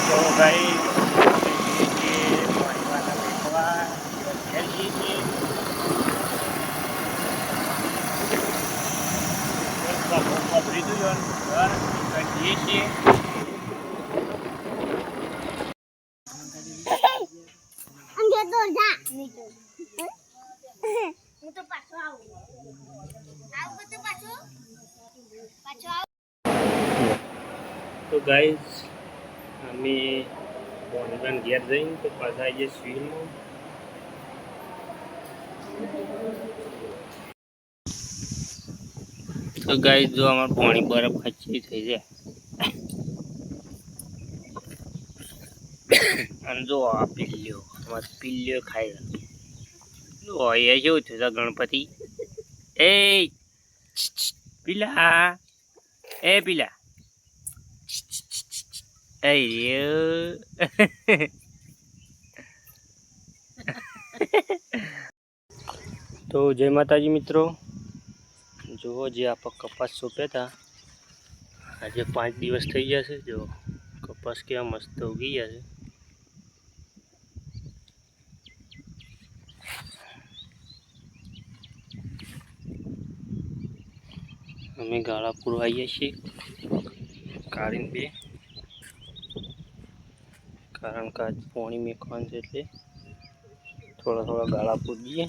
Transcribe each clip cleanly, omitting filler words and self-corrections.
તો ભાઈ પાણીવાળા વેચવા ઘેર જઈએ છીએ. વાપરીશું ઘર જઈએ છીએ. તો ગાઈઝ અમે ભણવાન ઘેર જઈને તો પાછા આવીએ સ્વીલમાં. તો ગાઈઝ જો અમારે પાણી બરફ ખચ્ચી થઈ જાય અને જો આ પીલ્યો અમારે પીલ્યો ખાઈ જો અહીંયા કેવું થયું ગણપતિ એ પીલા એ પીલા તો જય માતાજી મિત્રો, જુઓ જે આપણે કપાસ સોંપ્યા હતા આજે 5 દિવસ થઈ ગયા છે. જો કપાસ કેવા મસ્ત ઉગી ગયા છે. અમે ગાળા પૂરવાઈએ છીએ કાઢીને બે, કારણ કે આજ પાણી મેકવાનું છે એટલે થોડા થોડા ગાળા પૂરી દઈએ.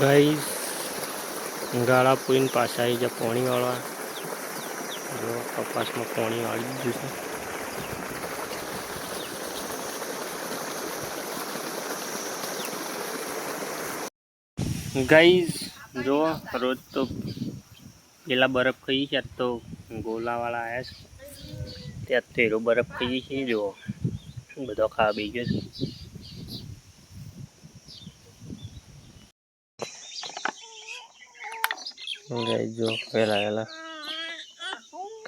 ગાઈસ ગાળા પૂરીને પાછા આવી જાય પાણી વાળવા. જો કપાસમાં પાણી વાળી દીધું છે. ગાઈઝ જો રોજ તો પેલા બરફ ખાઈએ છીએ, આજ તો ગોલાવાળા આવ્યા છે ત્યાં તો એરો બરફ ખાઈએ છીએ. જો બધો ખાવા બેસી ગયો છે. ગાઈઝ જો વહેલા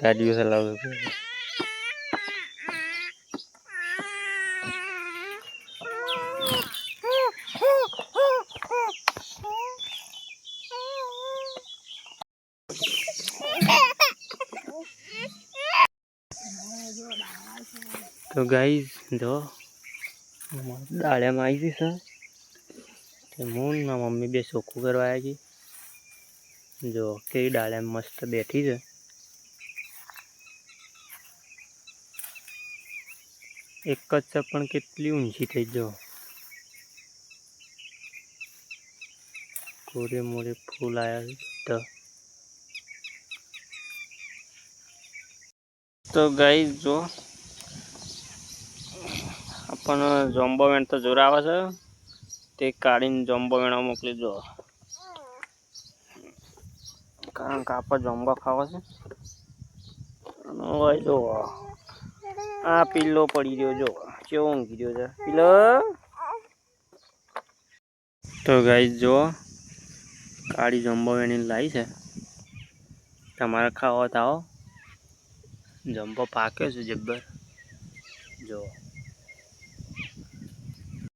ગાડીઓ ચલાવે છે. તો ગાઈઝ જો દાળિયામાં આવી છે તે હું ના મમ્મી બે ચોખ્ખું કરવા આવ્યા છીએ. જો કેવી દાળિયામાં મસ્ત બેઠી છે. એક જ છે પણ કેટલી ઊંચી થઈ. જો કોરે મોરે ફૂલ આવ્યા છે. તો ગાઈઝ જો આપણને જોમ્બો વેણ તો જોર આવે છે તે કાઢીને જોમ્બો વેણવા મોકલી દો, કારણ કે આપણે જોમ્બો ખાવા છે. જો આ પીલો પડી રહ્યો, જો કેવો ઊંઘી રહ્યો છે પીલો. તો ગાઈઝ જો કાળી જોમ્બો વેણી લાવી છે, તમારે ખાવા તો આવો. જમ્બો પાક્યો છે જબ્બર. જો